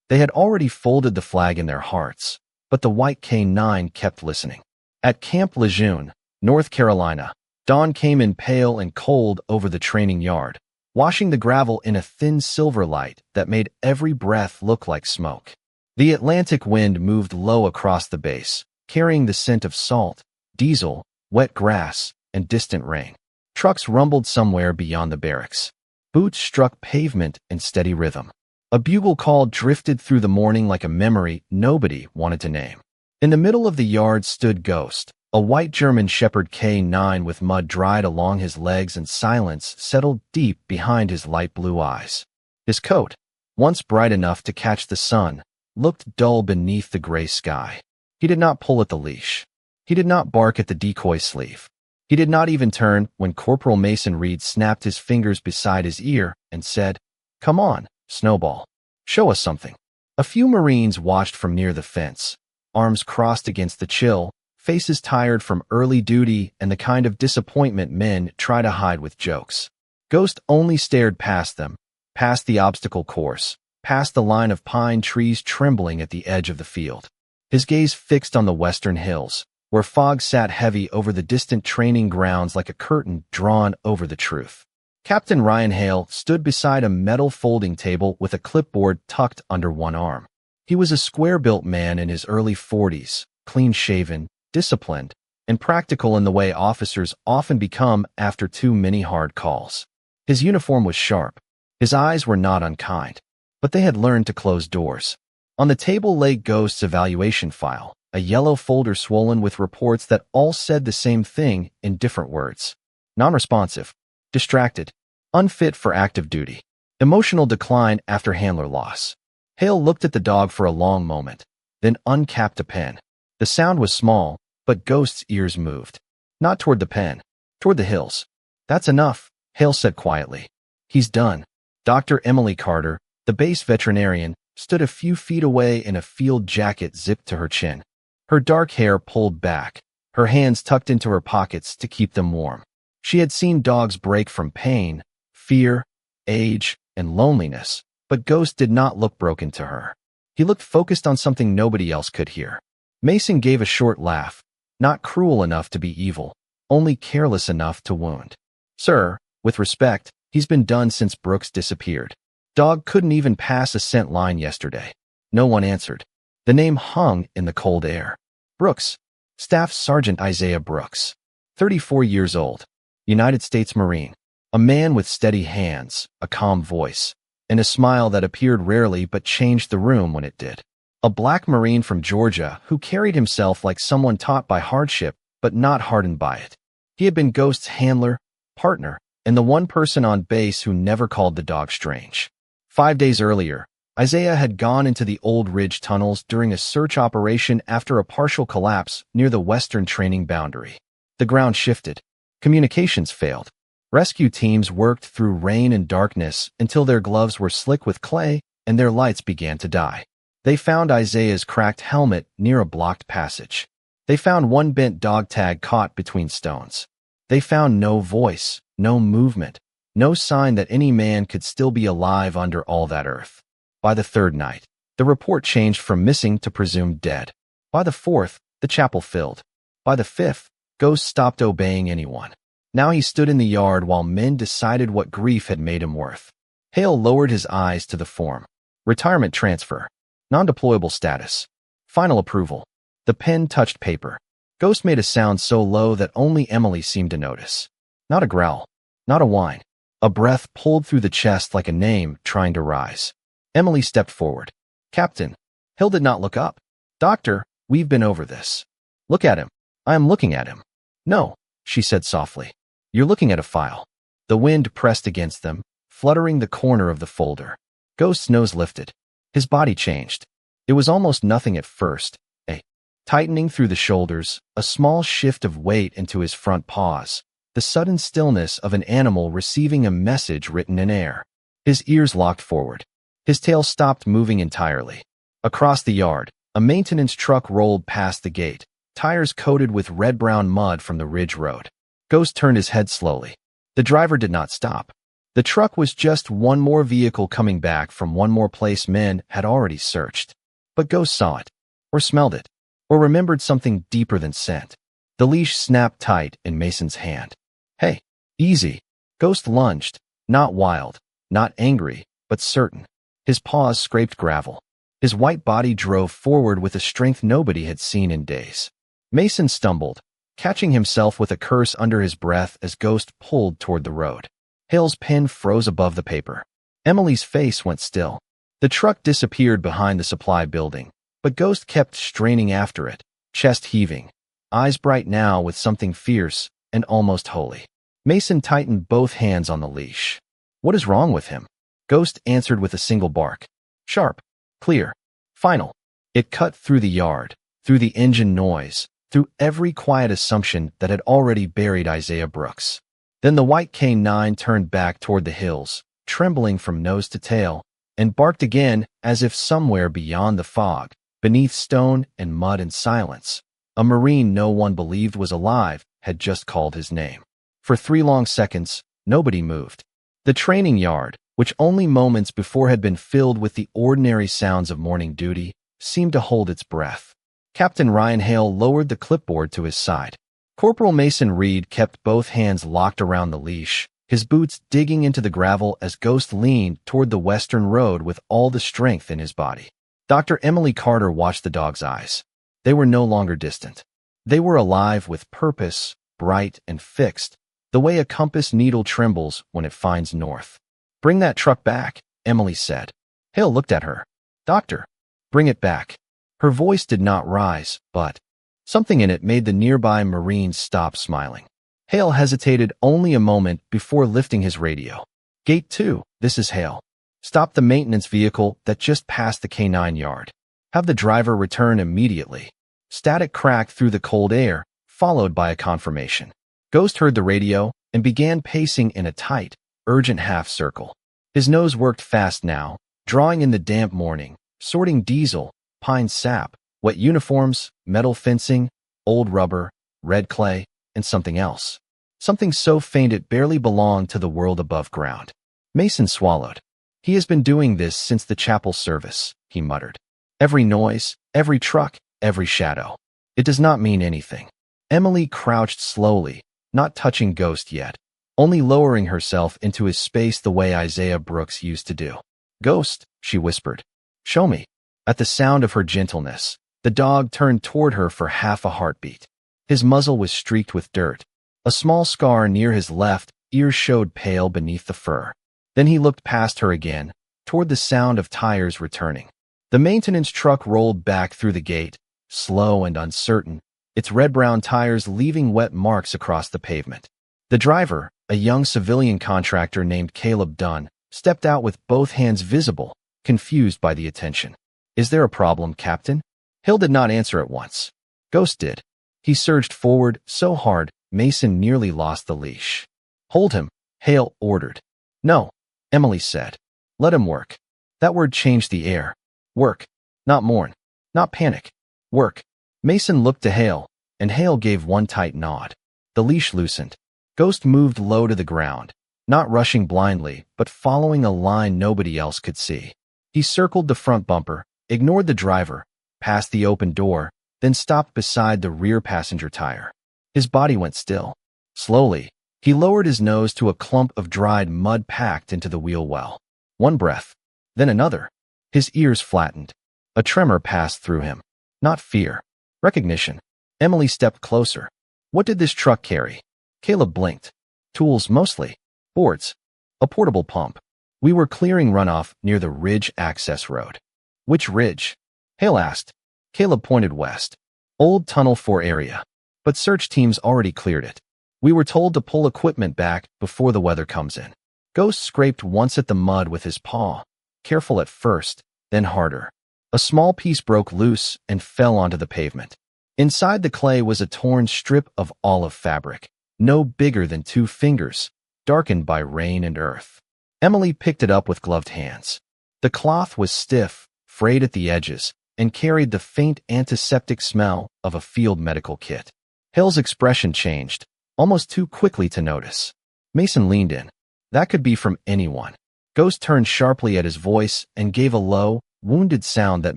They had already folded the flag in their hearts, but the white K-9 kept listening. At Camp Lejeune, North Carolina, dawn came in pale and cold over the training yard, washing the gravel in a thin silver light that made every breath look like smoke. The Atlantic wind moved low across the base, carrying the scent of salt, diesel, wet grass, and distant rain. Trucks rumbled somewhere beyond the barracks. Boots struck pavement in steady rhythm. A bugle call drifted through the morning like a memory nobody wanted to name. In the middle of the yard stood Ghost, a white German Shepherd K-9 with mud dried along his legs and silence settled deep behind his light blue eyes. His coat, once bright enough to catch the sun, looked dull beneath the gray sky. He did not pull at the leash. He did not bark at the decoy sleeve. He did not even turn when Corporal Mason Reed snapped his fingers beside his ear and said, "Come on, Snowball. Show us something." A few Marines watched from near the fence, arms crossed against the chill, faces tired from early duty and the kind of disappointment men try to hide with jokes. Ghost only stared past them, past the obstacle course, past the line of pine trees trembling at the edge of the field. His gaze fixed on the western hills, where fog sat heavy over the distant training grounds like a curtain drawn over the truth. Captain Ryan Hale stood beside a metal folding table with a clipboard tucked under one arm. He was a square-built man in his early 40s, clean-shaven, disciplined, and practical in the way officers often become after too many hard calls. His uniform was sharp. His eyes were not unkind, but they had learned to close doors. On the table lay Ghost's evaluation file, a yellow folder swollen with reports that all said the same thing in different words. Non-responsive, distracted, unfit for active duty, emotional decline after handler loss. Hale looked at the dog for a long moment, then uncapped a pen. The sound was small, but Ghost's ears moved. Not toward the pen, toward the hills. "That's enough," Hale said quietly. "He's done." Dr. Emily Carter, the base veterinarian, stood a few feet away in a field jacket zipped to her chin. Her dark hair pulled back, her hands tucked into her pockets to keep them warm. She had seen dogs break from pain, fear, age, and loneliness, but Ghost did not look broken to her. He looked focused on something nobody else could hear. Mason gave a short laugh, not cruel enough to be evil, only careless enough to wound. "Sir, with respect, he's been done since Brooks disappeared. Dog couldn't even pass a scent line yesterday." No one answered. The name hung in the cold air. Brooks. Staff Sergeant Isaiah Brooks. 34 years old. United States Marine. A man with steady hands, a calm voice, and a smile that appeared rarely but changed the room when it did. A black Marine from Georgia who carried himself like someone taught by hardship but not hardened by it. He had been Ghost's handler, partner, and the one person on base who never called the dog strange. 5 days earlier, Isaiah had gone into the Old Ridge tunnels during a search operation after a partial collapse near the western training boundary. The ground shifted. Communications failed. Rescue teams worked through rain and darkness until their gloves were slick with clay and their lights began to die. They found Isaiah's cracked helmet near a blocked passage. They found one bent dog tag caught between stones. They found no voice, no movement, no sign that any man could still be alive under all that earth. By the third night, the report changed from missing to presumed dead. By the fourth, the chapel filled. By the fifth, Ghost stopped obeying anyone. Now he stood in the yard while men decided what grief had made him worth. Hale lowered his eyes to the form. Retirement transfer. Non-deployable status. Final approval. The pen touched paper. Ghost made a sound so low that only Emily seemed to notice. Not a growl. Not a whine. A breath pulled through the chest like a name trying to rise. Emily stepped forward. "Captain." Hale did not look up. "Doctor, we've been over this. Look at him." "I am looking at him." "No," she said softly. "You're looking at a file." The wind pressed against them, fluttering the corner of the folder. Ghost's nose lifted. His body changed. It was almost nothing at first, a tightening through the shoulders, a small shift of weight into his front paws, the sudden stillness of an animal receiving a message written in air. His ears locked forward. His tail stopped moving entirely. Across the yard, a maintenance truck rolled past the gate, tires coated with red-brown mud from the ridge road. Ghost turned his head slowly. The driver did not stop. The truck was just one more vehicle coming back from one more place men had already searched. But Ghost saw it, or smelled it, or remembered something deeper than scent. The leash snapped tight in Mason's hand. Hey, easy. Ghost lunged, not wild, not angry, but certain. His paws scraped gravel. His white body drove forward with a strength nobody had seen in days. Mason stumbled, catching himself with a curse under his breath as Ghost pulled toward the road. Hale's pen froze above the paper. Emily's face went still. The truck disappeared behind the supply building, but Ghost kept straining after it, chest heaving, eyes bright now with something fierce and almost holy. Mason tightened both hands on the leash. What is wrong with him? Ghost answered with a single bark. Sharp, clear, final. It cut through the yard, through the engine noise, through every quiet assumption that had already buried Isaiah Brooks. Then the white K9 turned back toward the hills, trembling from nose to tail, and barked again as if somewhere beyond the fog, beneath stone and mud and silence, a Marine no one believed was alive had just called his name. For 3 long seconds, nobody moved. The training yard, which only moments before had been filled with the ordinary sounds of morning duty, seemed to hold its breath. Captain Ryan Hale lowered the clipboard to his side. Corporal Mason Reed kept both hands locked around the leash, his boots digging into the gravel as Ghost leaned toward the western road with all the strength in his body. Dr. Emily Carter watched the dog's eyes. They were no longer distant. They were alive with purpose, bright and fixed, the way a compass needle trembles when it finds north. Bring that truck back, Emily said. Hale looked at her. Doctor, bring it back. Her voice did not rise, but something in it made the nearby Marines stop smiling. Hale hesitated only a moment before lifting his radio. Gate 2, this is Hale. Stop the maintenance vehicle that just passed the K9 yard. Have the driver return immediately. Static cracked through the cold air, followed by a confirmation. Ghost heard the radio and began pacing in a tight, urgent half circle. His nose worked fast now, drawing in the damp morning, sorting diesel, pine sap, wet uniforms, metal fencing, old rubber, red clay, and something else. Something so faint it barely belonged to the world above ground. Mason swallowed. He has been doing this since the chapel service, he muttered. Every noise, every truck, every shadow. It does not mean anything. Emily crouched slowly, not touching Ghost yet, only lowering herself into his space the way Isaiah Brooks used to do. Ghost, she whispered. Show me. At the sound of her gentleness, the dog turned toward her for half a heartbeat. His muzzle was streaked with dirt. A small scar near his left ear showed pale beneath the fur. Then he looked past her again, toward the sound of tires returning. The maintenance truck rolled back through the gate, slow and uncertain, its red-brown tires leaving wet marks across the pavement. The driver, a young civilian contractor named Caleb Dunn, stepped out with both hands visible, confused by the attention. Is there a problem, Captain? Hill did not answer at once. Ghost did. He surged forward so hard, Mason nearly lost the leash. Hold him, Hale ordered. No, Emily said. Let him work. That word changed the air. Work. Not mourn. Not panic. Work. Mason looked to Hale, and Hale gave one tight nod. The leash loosened. Ghost moved low to the ground, not rushing blindly, but following a line nobody else could see. He circled the front bumper, ignored the driver, passed the open door, then stopped beside the rear passenger tire. His body went still. Slowly, he lowered his nose to a clump of dried mud packed into the wheel well. One breath, then another. His ears flattened. A tremor passed through him. Not fear. Recognition. Emily stepped closer. What did this truck carry? Caleb blinked. Tools mostly. Boards. A portable pump. We were clearing runoff near the Ridge access road. Which ridge? Hale asked. Caleb pointed west. Old Tunnel 4 area. But search teams already cleared it. We were told to pull equipment back before the weather comes in. Ghost scraped once at the mud with his paw. Careful at first, then harder. A small piece broke loose and fell onto the pavement. Inside the clay was a torn strip of olive fabric, no bigger than 2 fingers, darkened by rain and earth. Emily picked it up with gloved hands. The cloth was stiff, frayed at the edges, and carried the faint antiseptic smell of a field medical kit. Hill's expression changed, almost too quickly to notice. Mason leaned in. That could be from anyone. Ghost turned sharply at his voice and gave a low, wounded sound that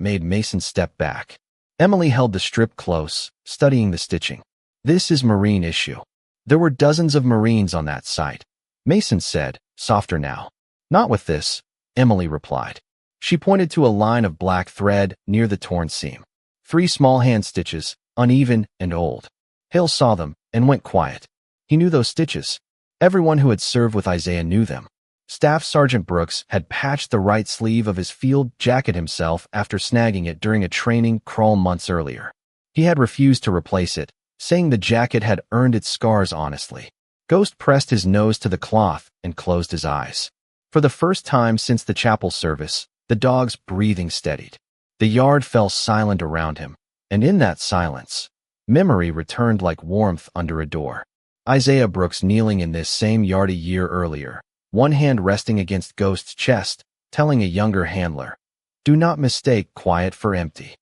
made Mason step back. Emily held the strip close, studying the stitching. This is Marine issue. There were dozens of Marines on that site. Mason said, softer now. Not with this, Emily replied. She pointed to a line of black thread near the torn seam. 3 small hand stitches, uneven and old. Hale saw them and went quiet. He knew those stitches. Everyone who had served with Isaiah knew them. Staff Sergeant Brooks had patched the right sleeve of his field jacket himself after snagging it during a training crawl months earlier. He had refused to replace it, saying the jacket had earned its scars honestly. Ghost pressed his nose to the cloth and closed his eyes. For the first time since the chapel service, the dog's breathing steadied. The yard fell silent around him, and in that silence, memory returned like warmth under a door. Isaiah Brooks kneeling in this same yard a year earlier, one hand resting against Ghost's chest, telling a younger handler, "Do not mistake quiet for empty."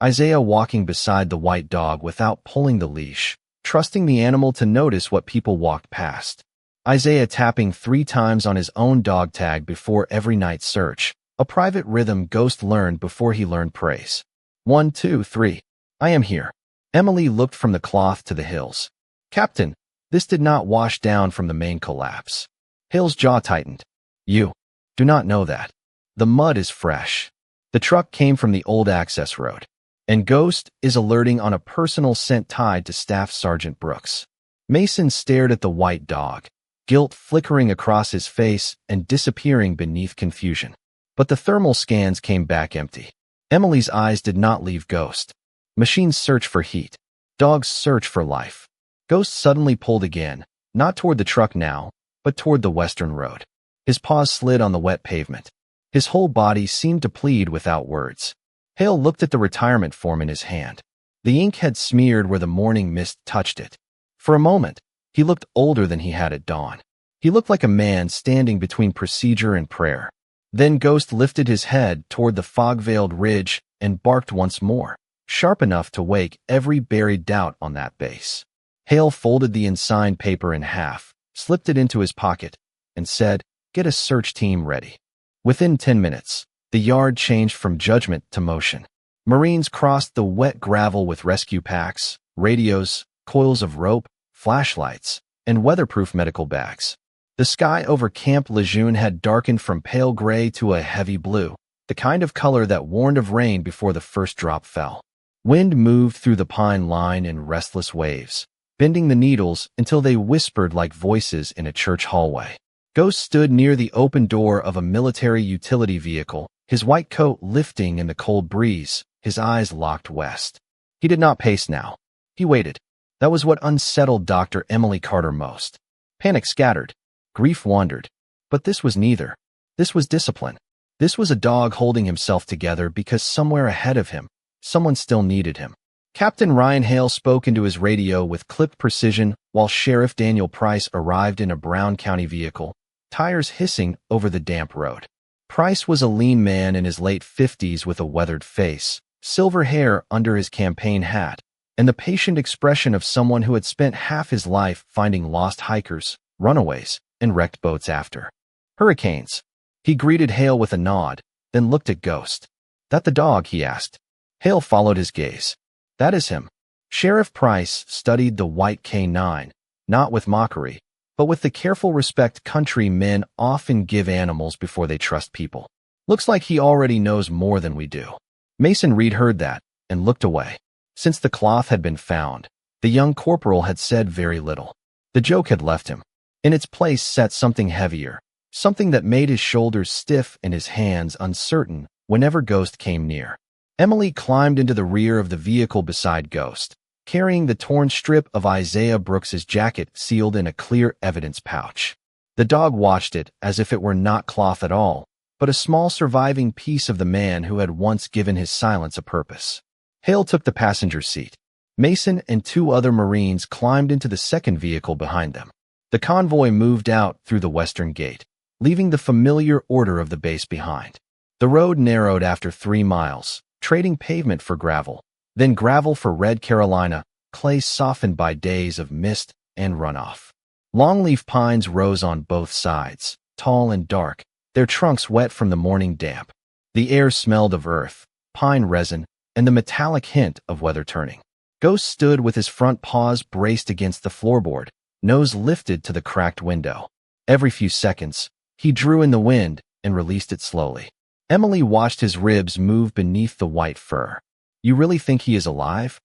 Isaiah walking beside the white dog without pulling the leash, trusting the animal to notice what people walked past. Isaiah tapping 3 times on his own dog tag before every night search, a private rhythm Ghost learned before he learned praise. 1, 2, 3. I am here. Emily looked from the cloth to the hills. Captain, this did not wash down from the main collapse. Hale's jaw tightened. You do not know that. The mud is fresh. The truck came from the old access road. And Ghost is alerting on a personal scent tied to Staff Sergeant Brooks. Mason stared at the white dog, guilt flickering across his face and disappearing beneath confusion. But the thermal scans came back empty. Emily's eyes did not leave Ghost. Machines search for heat. Dogs search for life. Ghost suddenly pulled again, not toward the truck now, but toward the western road. His paws slid on the wet pavement. His whole body seemed to plead without words. Hale looked at the retirement form in his hand. The ink had smeared where the morning mist touched it. For a moment, he looked older than he had at dawn. He looked like a man standing between procedure and prayer. Then Ghost lifted his head toward the fog-veiled ridge and barked once more, sharp enough to wake every buried doubt on that base. Hale folded the unsigned paper in half, slipped it into his pocket, and said, "Get a search team ready." Within 10 minutes, the yard changed from judgment to motion. Marines crossed the wet gravel with rescue packs, radios, coils of rope, flashlights, and weatherproof medical bags. The sky over Camp Lejeune had darkened from pale gray to a heavy blue, the kind of color that warned of rain before the first drop fell. Wind moved through the pine line in restless waves, bending the needles until they whispered like voices in a church hallway. Ghost stood near the open door of a military utility vehicle, his white coat lifting in the cold breeze, his eyes locked west. He did not pace now. He waited. That was what unsettled Dr. Emily Carter most. Panic scattered. Grief wandered. But this was neither. This was discipline. This was a dog holding himself together because somewhere ahead of him, someone still needed him. Captain Ryan Hale spoke into his radio with clipped precision while Sheriff Daniel Price arrived in a Brown County vehicle, tires hissing over the damp road. Price was a lean man in his late 50s with a weathered face, silver hair under his campaign hat, and the patient expression of someone who had spent half his life finding lost hikers, runaways, and wrecked boats after hurricanes. He greeted Hale with a nod, then looked at Ghost. "That the dog?" he asked. Hale followed his gaze. "That is him." Sheriff Price studied the white K9, not with mockery, but with the careful respect country men often give animals before they trust people. "Looks like he already knows more than we do." Mason Reed heard that and looked away. Since the cloth had been found, the young corporal had said very little. The joke had left him. In its place sat something heavier, something that made his shoulders stiff and his hands uncertain whenever Ghost came near. Emily climbed into the rear of the vehicle beside Ghost, carrying the torn strip of Isaiah Brooks's jacket sealed in a clear evidence pouch. The dog watched it as if it were not cloth at all, but a small surviving piece of the man who had once given his silence a purpose. Hale took the passenger seat. Mason and 2 other Marines climbed into the second vehicle behind them. The convoy moved out through the western gate, leaving the familiar order of the base behind. The road narrowed after 3 miles, trading pavement for gravel, then gravel for red Carolina, clay softened by days of mist and runoff. Longleaf pines rose on both sides, tall and dark, their trunks wet from the morning damp. The air smelled of earth, pine resin, and the metallic hint of weather turning. Ghost stood with his front paws braced against the floorboard, nose lifted to the cracked window. Every few seconds, he drew in the wind and released it slowly. Emily watched his ribs move beneath the white fur. "You really think he is alive?"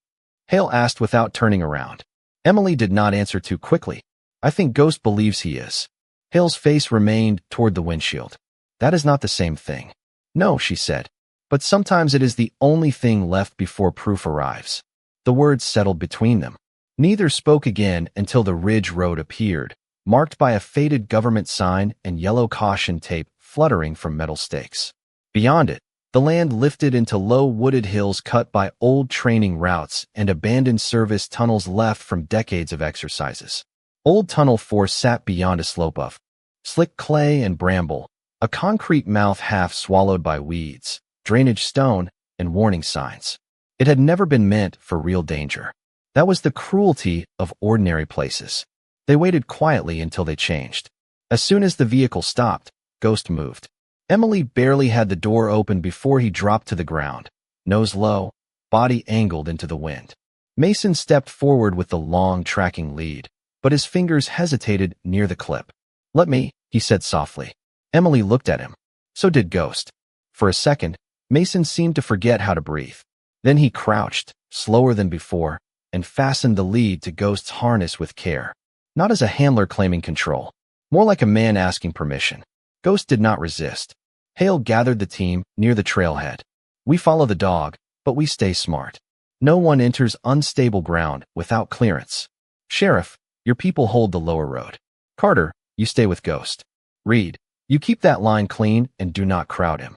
Hale asked without turning around. Emily did not answer too quickly. "I think Ghost believes he is." Hale's face remained toward the windshield. "That is not the same thing." "No," she said. "But sometimes it is the only thing left before proof arrives." The words settled between them. Neither spoke again until the ridge road appeared, marked by a faded government sign and yellow caution tape fluttering from metal stakes. Beyond it, the land lifted into low wooded hills cut by old training routes and abandoned service tunnels left from decades of exercises. Old Tunnel 4 sat beyond a slope of slick clay and bramble, a concrete mouth half swallowed by weeds, drainage stone, and warning signs. It had never been meant for real danger. That was the cruelty of ordinary places. They waited quietly until they changed. As soon as the vehicle stopped, Ghost moved. Emily barely had the door open before he dropped to the ground, nose low, body angled into the wind. Mason stepped forward with the long tracking lead, but his fingers hesitated near the clip. "Let me," he said softly. Emily looked at him. So did Ghost. For a second, Mason seemed to forget how to breathe. Then he crouched, slower than before, and fastened the lead to Ghost's harness with care. Not as a handler claiming control, more like a man asking permission. Ghost did not resist. Hale gathered the team near the trailhead. "We follow the dog, but we stay smart. No one enters unstable ground without clearance. Sheriff, your people hold the lower road. Carter, you stay with Ghost. Reed, you keep that line clean and do not crowd him."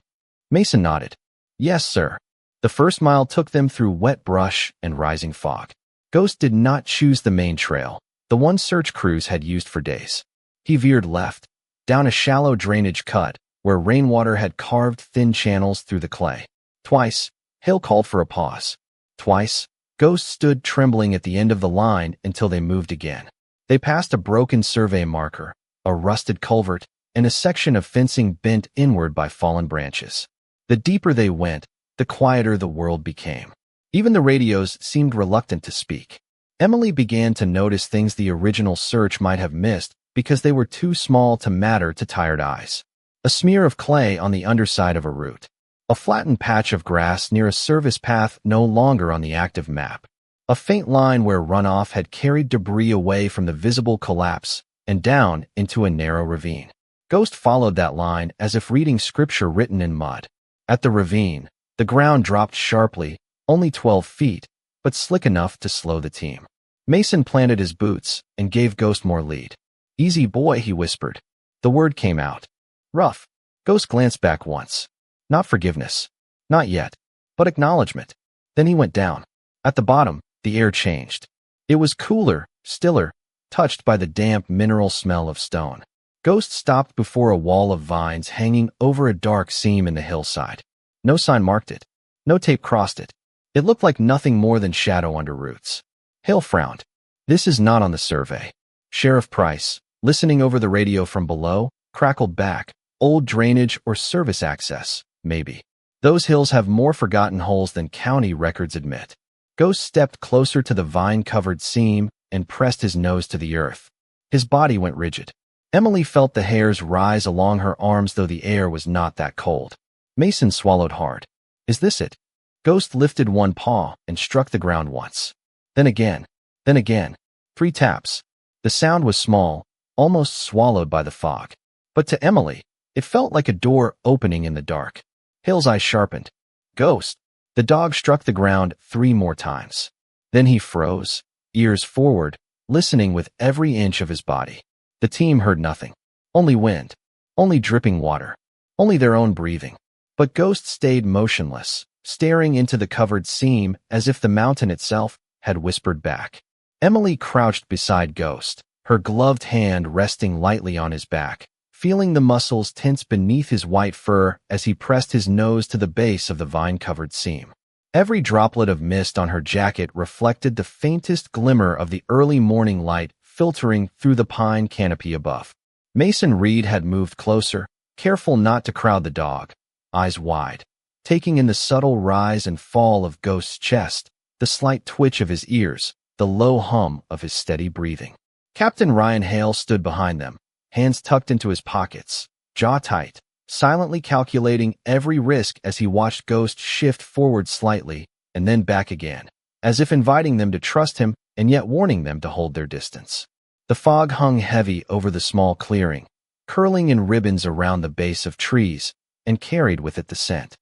Mason nodded. "Yes, sir." The first mile took them through wet brush and rising fog. Ghost did not choose the main trail, the one search crews had used for days. He veered left, down a shallow drainage cut where rainwater had carved thin channels through the clay. Twice, Hale called for a pause. Twice, Ghost stood trembling at the end of the line until they moved again. They passed a broken survey marker, a rusted culvert, and a section of fencing bent inward by fallen branches. The deeper they went, the quieter the world became. Even the radios seemed reluctant to speak. Emily began to notice things the original search might have missed because they were too small to matter to tired eyes. A smear of clay on the underside of a root. A flattened patch of grass near a service path no longer on the active map. A faint line where runoff had carried debris away from the visible collapse and down into a narrow ravine. Ghost followed that line as if reading scripture written in mud. At the ravine, the ground dropped sharply, only 12 feet, but slick enough to slow the team. Mason planted his boots and gave Ghost more lead. "Easy boy," he whispered. The word came out. "Rough." Ghost glanced back once. Not forgiveness. Not yet. But acknowledgement. Then he went down. At the bottom, the air changed. It was cooler, stiller, touched by the damp mineral smell of stone. Ghost stopped before a wall of vines hanging over a dark seam in the hillside. No sign marked it. No tape crossed it. It looked like nothing more than shadow under roots. Hale frowned. "This is not on the survey." Sheriff Price, listening over the radio from below, crackled back. "Old drainage or service access, maybe. Those hills have more forgotten holes than county records admit." Ghost stepped closer to the vine-covered seam and pressed his nose to the earth. His body went rigid. Emily felt the hairs rise along her arms, though the air was not that cold. Mason swallowed hard. "Is this it?" Ghost lifted one paw and struck the ground once. Then again. Then again. 3 taps. The sound was small, almost swallowed by the fog. But to Emily, it felt like a door opening in the dark. Hale's eyes sharpened. "Ghost." The dog struck the ground 3 more times. Then he froze, ears forward, listening with every inch of his body. The team heard nothing. Only wind. Only dripping water. Only their own breathing. But Ghost stayed motionless, staring into the covered seam as if the mountain itself had whispered back. Emily crouched beside Ghost, her gloved hand resting lightly on his back, feeling the muscles tense beneath his white fur as he pressed his nose to the base of the vine-covered seam. Every droplet of mist on her jacket reflected the faintest glimmer of the early morning light filtering through the pine canopy above. Mason Reed had moved closer, careful not to crowd the dog, eyes wide, taking in the subtle rise and fall of Ghost's chest, the slight twitch of his ears, the low hum of his steady breathing. Captain Ryan Hale stood behind them, hands tucked into his pockets, jaw tight, silently calculating every risk as he watched Ghost shift forward slightly and then back again, as if inviting them to trust him and yet warning them to hold their distance. The fog hung heavy over the small clearing, curling in ribbons around the base of trees, and carried with it the scent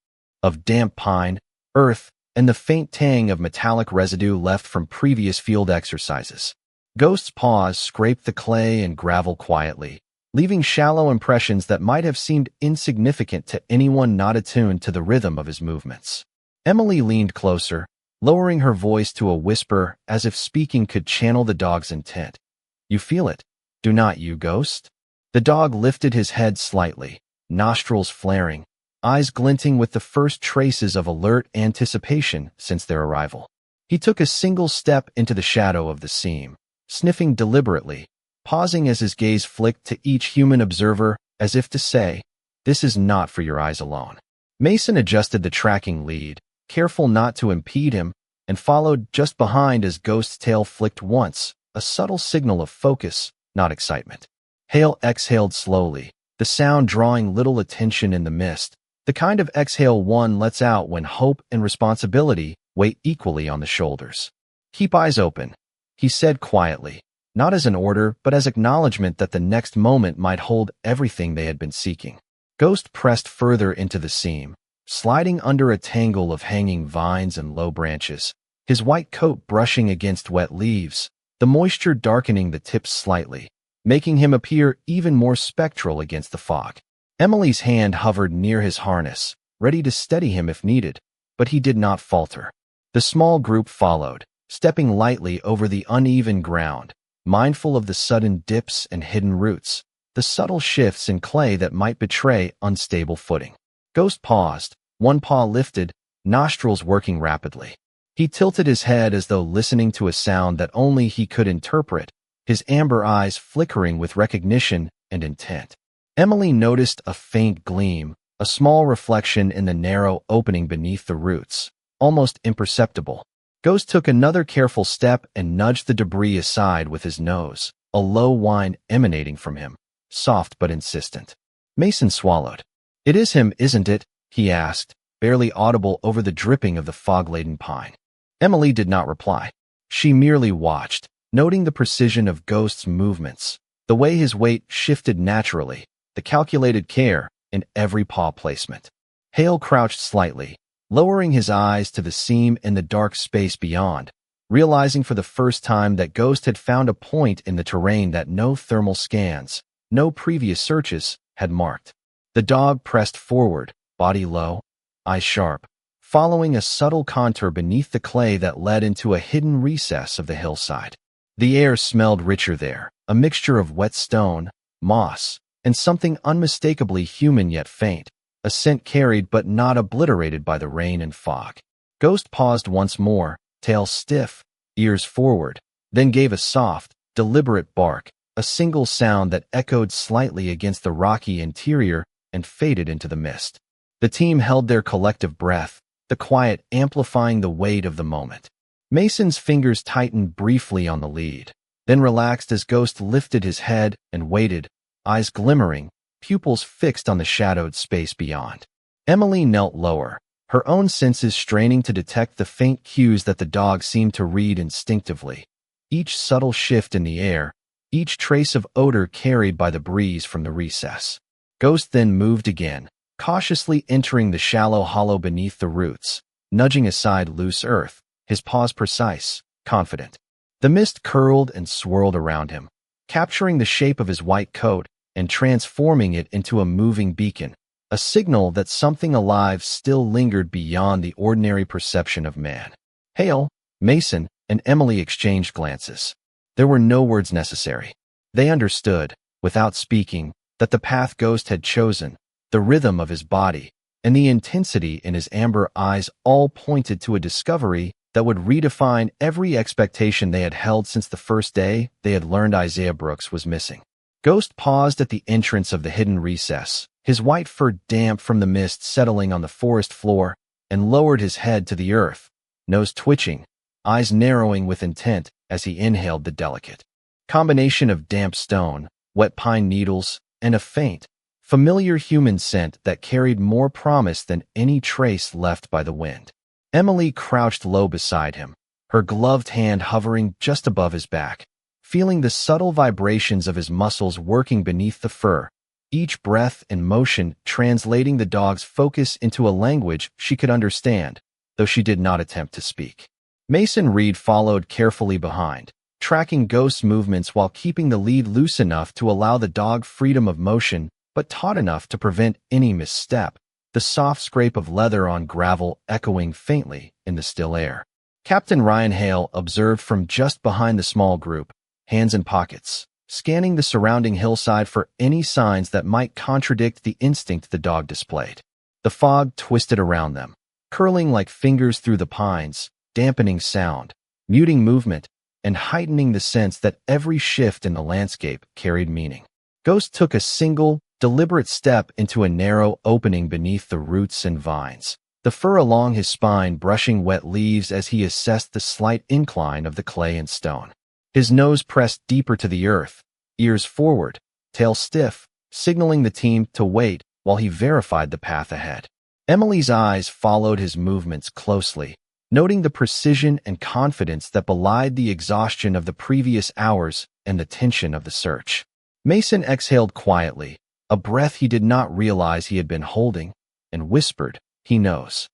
of damp pine, earth, and the faint tang of metallic residue left from previous field exercises. Ghost's paws scraped the clay and gravel quietly, leaving shallow impressions that might have seemed insignificant to anyone not attuned to the rhythm of his movements. Emily leaned closer, lowering her voice to a whisper as if speaking could channel the dog's intent. "You feel it, do not you, Ghost?" The dog lifted his head slightly, nostrils flaring, eyes glinting with the first traces of alert anticipation since their arrival. He took a single step into the shadow of the seam, sniffing deliberately, pausing as his gaze flicked to each human observer as if to say, "This is not for your eyes alone." Mason adjusted the tracking lead, careful not to impede him, and followed just behind as Ghost's tail flicked once, a subtle signal of focus, not excitement. Hale exhaled slowly, the sound drawing little attention in the mist, the kind of exhale one lets out when hope and responsibility weigh equally on the shoulders. "Keep eyes open," he said quietly, not as an order but as acknowledgement that the next moment might hold everything they had been seeking. Ghost pressed further into the seam, sliding under a tangle of hanging vines and low branches, his white coat brushing against wet leaves, the moisture darkening the tips slightly, making him appear even more spectral against the fog. Emily's hand hovered near his harness, ready to steady him if needed, but he did not falter. The small group followed, stepping lightly over the uneven ground, mindful of the sudden dips and hidden roots, the subtle shifts in clay that might betray unstable footing. Ghost paused, one paw lifted, nostrils working rapidly. He tilted his head as though listening to a sound that only he could interpret, his amber eyes flickering with recognition and intent. Emily noticed a faint gleam, a small reflection in the narrow opening beneath the roots, almost imperceptible. Ghost took another careful step and nudged the debris aside with his nose, a low whine emanating from him, soft but insistent. Mason swallowed. "It is him, isn't it?" he asked, barely audible over the dripping of the fog-laden pine. Emily did not reply. She merely watched, noting the precision of Ghost's movements, the way his weight shifted naturally, the calculated care in every paw placement. Hale crouched slightly, lowering his eyes to the seam in the dark space beyond, realizing for the first time that Ghost had found a point in the terrain that no thermal scans, no previous searches, had marked. The dog pressed forward, body low, eyes sharp, following a subtle contour beneath the clay that led into a hidden recess of the hillside. The air smelled richer there, a mixture of wet stone, moss, and something unmistakably human yet faint, a scent carried but not obliterated by the rain and fog. Ghost paused once more, tail stiff, ears forward, then gave a soft, deliberate bark, a single sound that echoed slightly against the rocky interior and faded into the mist. The team held their collective breath, the quiet amplifying the weight of the moment. Mason's fingers tightened briefly on the lead, then relaxed as Ghost lifted his head and waited, eyes glimmering, pupils fixed on the shadowed space beyond. Emily knelt lower, her own senses straining to detect the faint cues that the dog seemed to read instinctively. Each subtle shift in the air, each trace of odor carried by the breeze from the recess. Ghost then moved again, cautiously entering the shallow hollow beneath the roots, nudging aside loose earth, his paws precise, confident. The mist curled and swirled around him, capturing the shape of his white coat and transforming it into a moving beacon, a signal that something alive still lingered beyond the ordinary perception of man. Hale, Mason, and Emily exchanged glances. There were no words necessary. They understood, without speaking, that the path Ghost had chosen, the rhythm of his body, and the intensity in his amber eyes all pointed to a discovery that would redefine every expectation they had held since the first day they had learned Isaiah Brooks was missing. Ghost paused at the entrance of the hidden recess, his white fur damp from the mist settling on the forest floor, and lowered his head to the earth, nose twitching, eyes narrowing with intent as he inhaled the delicate combination of damp stone, wet pine needles, and a faint, familiar human scent that carried more promise than any trace left by the wind. Emily crouched low beside him, her gloved hand hovering just above his back, feeling the subtle vibrations of his muscles working beneath the fur, each breath and motion translating the dog's focus into a language she could understand, though she did not attempt to speak. Mason Reed followed carefully behind, tracking Ghost's movements while keeping the lead loose enough to allow the dog freedom of motion, but taut enough to prevent any misstep, the soft scrape of leather on gravel echoing faintly in the still air. Captain Ryan Hale observed from just behind the small group, hands in pockets, scanning the surrounding hillside for any signs that might contradict the instinct the dog displayed. The fog twisted around them, curling like fingers through the pines, dampening sound, muting movement, and heightening the sense that every shift in the landscape carried meaning. Ghost took a single, deliberate step into a narrow opening beneath the roots and vines, the fur along his spine brushing wet leaves as he assessed the slight incline of the clay and stone. His nose pressed deeper to the earth, ears forward, tail stiff, signaling the team to wait while he verified the path ahead. Emily's eyes followed his movements closely, noting the precision and confidence that belied the exhaustion of the previous hours and the tension of the search. Mason exhaled quietly, a breath he did not realize he had been holding, and whispered, "He knows."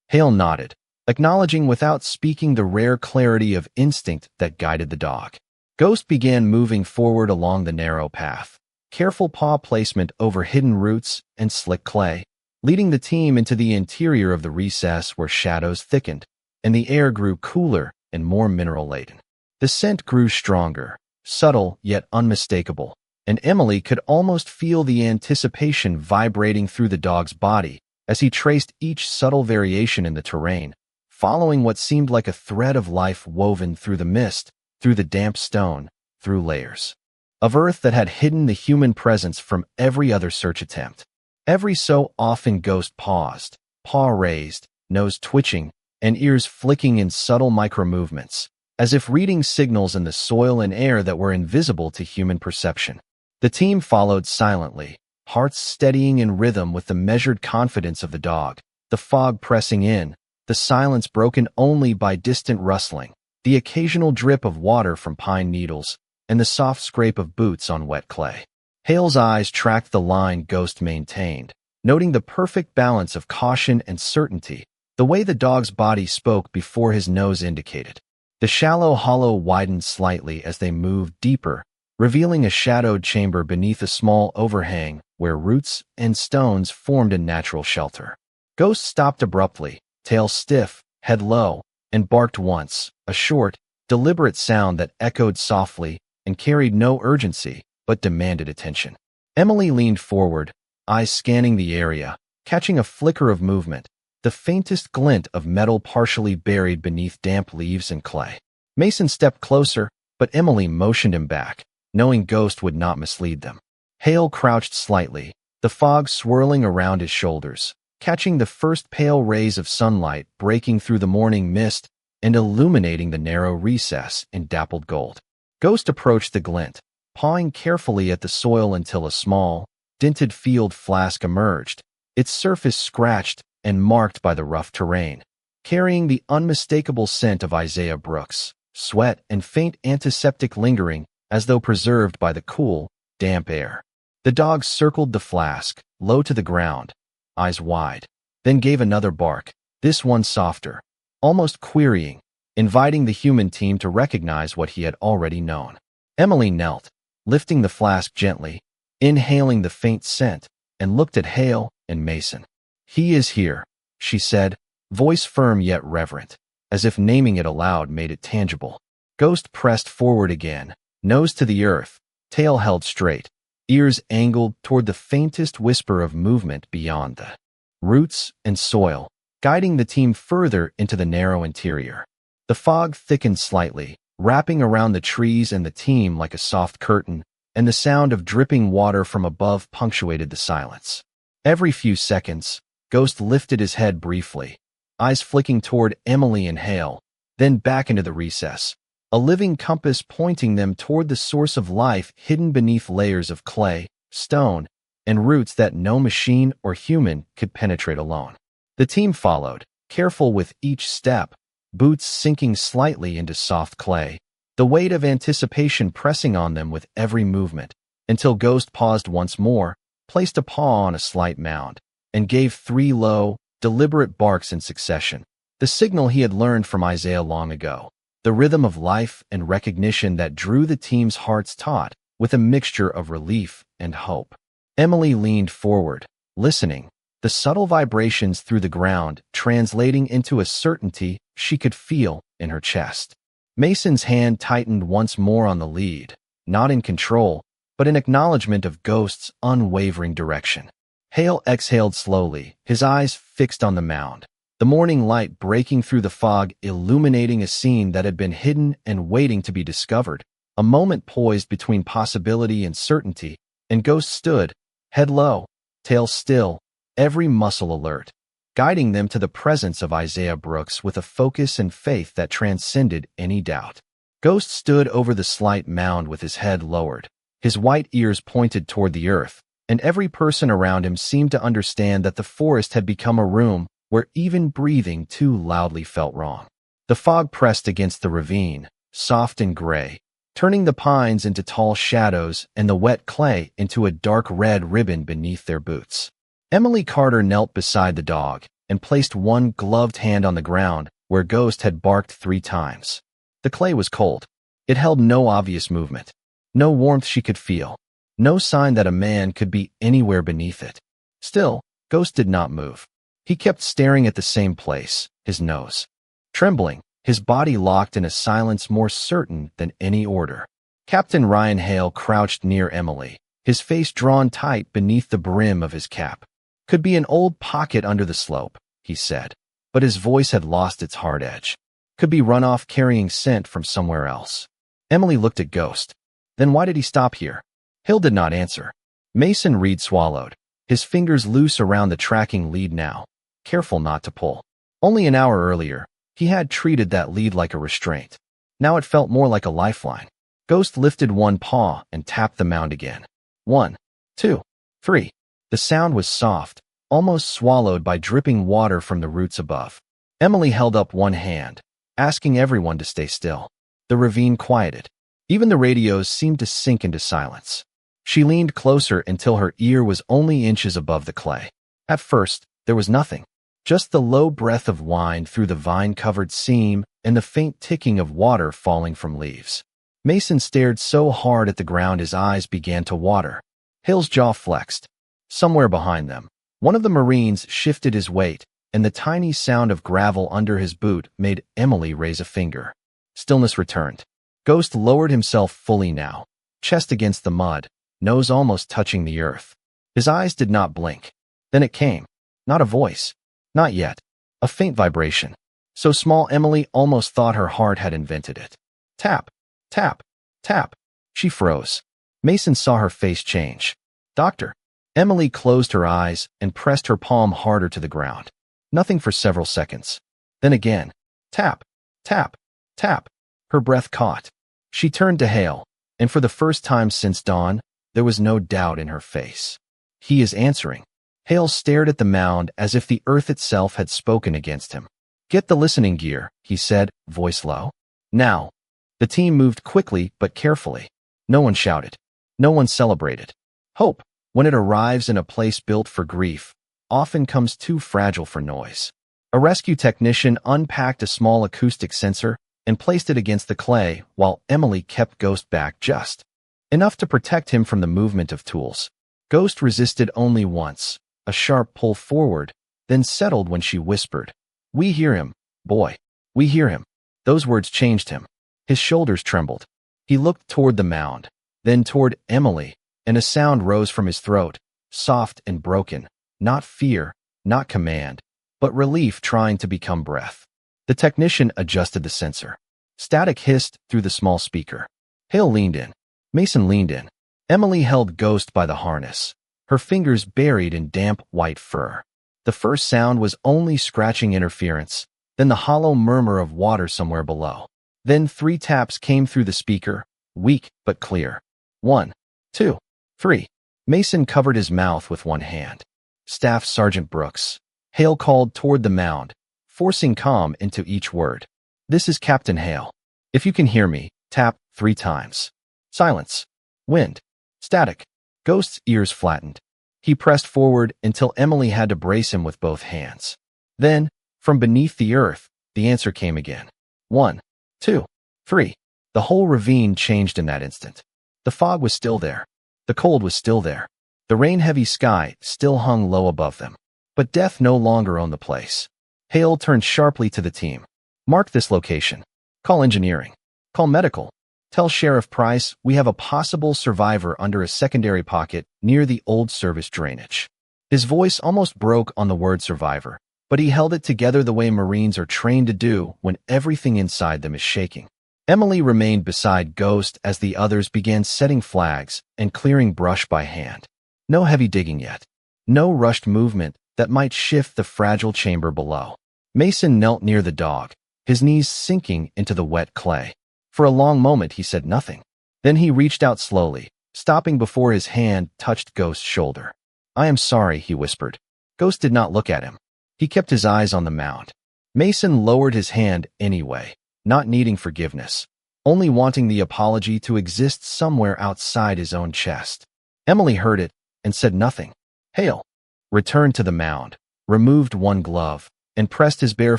Hale nodded, acknowledging without speaking the rare clarity of instinct that guided the dog. Ghost began moving forward along the narrow path, careful paw placement over hidden roots and slick clay, leading the team into the interior of the recess where shadows thickened, and the air grew cooler and more mineral-laden. The scent grew stronger, subtle yet unmistakable, and Emily could almost feel the anticipation vibrating through the dog's body as he traced each subtle variation in the terrain, following what seemed like a thread of life woven through the mist, through the damp stone, through layers of earth that had hidden the human presence from every other search attempt. Every so often Ghost paused, paw raised, nose twitching, and ears flicking in subtle micro-movements, as if reading signals in the soil and air that were invisible to human perception. The team followed silently, hearts steadying in rhythm with the measured confidence of the dog, the fog pressing in, the silence broken only by distant rustling, the occasional drip of water from pine needles, and the soft scrape of boots on wet clay. Hale's eyes tracked the line Ghost maintained, noting the perfect balance of caution and certainty, the way the dog's body spoke before his nose indicated. The shallow hollow widened slightly as they moved deeper, revealing a shadowed chamber beneath a small overhang where roots and stones formed a natural shelter. Ghost stopped abruptly, tail stiff, head low, and barked once, a short, deliberate sound that echoed softly and carried no urgency, but demanded attention. Emily leaned forward, eyes scanning the area, catching a flicker of movement, the faintest glint of metal partially buried beneath damp leaves and clay. Mason stepped closer, but Emily motioned him back, knowing Ghost would not mislead them. Hale crouched slightly, the fog swirling around his shoulders, catching the first pale rays of sunlight breaking through the morning mist and illuminating the narrow recess in dappled gold. Ghost approached the glint, pawing carefully at the soil until a small, dinted field flask emerged, its surface scratched and marked by the rough terrain, carrying the unmistakable scent of Isaiah Brooks, sweat and faint antiseptic lingering as though preserved by the cool, damp air. The dog circled the flask, low to the ground, eyes wide, then gave another bark, this one softer, almost querying, inviting the human team to recognize what he had already known. Emily knelt, lifting the flask gently, inhaling the faint scent, and looked at Hale and Mason. "He is here," she said, voice firm yet reverent, as if naming it aloud made it tangible. Ghost pressed forward again, nose to the earth, tail held straight, ears angled toward the faintest whisper of movement beyond the roots and soil, guiding the team further into the narrow interior. The fog thickened slightly, wrapping around the trees and the team like a soft curtain, and the sound of dripping water from above punctuated the silence. Every few seconds, Ghost lifted his head briefly, eyes flicking toward Emily and Hale, then back into the recess, a living compass pointing them toward the source of life hidden beneath layers of clay, stone, and roots that no machine or human could penetrate alone. The team followed, careful with each step, boots sinking slightly into soft clay, the weight of anticipation pressing on them with every movement, until Ghost paused once more, placed a paw on a slight mound, and gave 3 low, deliberate barks in succession, the signal he had learned from Isaiah long ago, the rhythm of life and recognition that drew the team's hearts taut with a mixture of relief and hope. Emily leaned forward, listening, the subtle vibrations through the ground translating into a certainty she could feel in her chest. Mason's hand tightened once more on the lead, not in control, but in acknowledgement of Ghost's unwavering direction. Hale exhaled slowly, his eyes fixed on the mound, the morning light breaking through the fog, illuminating a scene that had been hidden and waiting to be discovered, a moment poised between possibility and certainty, and Ghost stood, head low, tail still, every muscle alert, guiding them to the presence of Isaiah Brooks with a focus and faith that transcended any doubt. Ghost stood over the slight mound with his head lowered, his white ears pointed toward the earth, and every person around him seemed to understand that the forest had become a room where even breathing too loudly felt wrong. The fog pressed against the ravine, soft and gray, turning the pines into tall shadows and the wet clay into a dark red ribbon beneath their boots. Emily Carter knelt beside the dog and placed one gloved hand on the ground where Ghost had barked 3 times. The clay was cold. It held no obvious movement, no warmth she could feel, no sign that a man could be anywhere beneath it. Still, Ghost did not move. He kept staring at the same place, his nose trembling, his body locked in a silence more certain than any order. Captain Ryan Hale crouched near Emily, his face drawn tight beneath the brim of his cap. Could be an old pocket under the slope, he said, but his voice had lost its hard edge. Could be runoff carrying scent from somewhere else. Emily looked at Ghost. Then why did he stop here? Hale did not answer. Mason Reed swallowed, his fingers loose around the tracking lead now, careful not to pull. Only an hour earlier, he had treated that lead like a restraint. Now it felt more like a lifeline. Ghost lifted one paw and tapped the mound again. 1, 2, 3. The sound was soft, almost swallowed by dripping water from the roots above. Emily held up one hand, asking everyone to stay still. The ravine quieted. Even the radios seemed to sink into silence. She leaned closer until her ear was only inches above the clay. At first, there was nothing. Just the low breath of wind through the vine-covered seam and the faint ticking of water falling from leaves. Mason stared so hard at the ground his eyes began to water. Hale's jaw flexed. Somewhere behind them, one of the Marines shifted his weight, and the tiny sound of gravel under his boot made Emily raise a finger. Stillness returned. Ghost lowered himself fully now, chest against the mud, nose almost touching the earth. His eyes did not blink. Then it came. Not a voice. Not yet. A faint vibration. So small Emily almost thought her heart had invented it. Tap, tap, tap. She froze. Mason saw her face change. Doctor. Emily closed her eyes and pressed her palm harder to the ground. Nothing for several seconds. Then again. Tap, tap, tap. Her breath caught. She turned to Hale, and for the first time since dawn, there was no doubt in her face. He is answering. Hale stared at the mound as if the earth itself had spoken against him. Get the listening gear, he said, voice low. Now. The team moved quickly but carefully. No one shouted. No one celebrated. Hope, when it arrives in a place built for grief, often comes too fragile for noise. A rescue technician unpacked a small acoustic sensor and placed it against the clay while Emily kept Ghost back just enough to protect him from the movement of tools. Ghost resisted only once, a sharp pull forward, then settled when she whispered, "We hear him, boy. We hear him." Those words changed him. His shoulders trembled. He looked toward the mound, then toward Emily, and a sound rose from his throat, soft and broken, not fear, not command, but relief trying to become breath. The technician adjusted the sensor. Static hissed through the small speaker. Hale leaned in. Mason leaned in. Emily held Ghost by the harness, her fingers buried in damp white fur. The first sound was only scratching interference, then the hollow murmur of water somewhere below. Then 3 taps came through the speaker, weak but clear. 1, 2, 3. Mason covered his mouth with one hand. Staff Sergeant Brooks. Hale called toward the mound, forcing calm into each word. This is Captain Hale. If you can hear me, tap 3 times. Silence. Wind. Static. Ghost's ears flattened. He pressed forward until Emily had to brace him with both hands. Then, from beneath the earth, the answer came again. 1, 2, 3. The whole ravine changed in that instant. The fog was still there. The cold was still there. The rain-heavy sky still hung low above them. But death no longer owned the place. Hale turned sharply to the team. Mark this location. Call engineering. Call medical. Tell Sheriff Price we have a possible survivor under a secondary pocket near the old service drainage. His voice almost broke on the word survivor, but he held it together the way Marines are trained to do when everything inside them is shaking. Emily remained beside Ghost as the others began setting flags and clearing brush by hand. No heavy digging yet. No rushed movement that might shift the fragile chamber below. Mason knelt near the dog, his knees sinking into the wet clay. For a long moment he said nothing. Then he reached out slowly, stopping before his hand touched Ghost's shoulder. I am sorry, he whispered. Ghost did not look at him. He kept his eyes on the mound. Mason lowered his hand anyway, not needing forgiveness, only wanting the apology to exist somewhere outside his own chest. Emily heard it and said nothing. Hale returned to the mound, removed one glove, and pressed his bare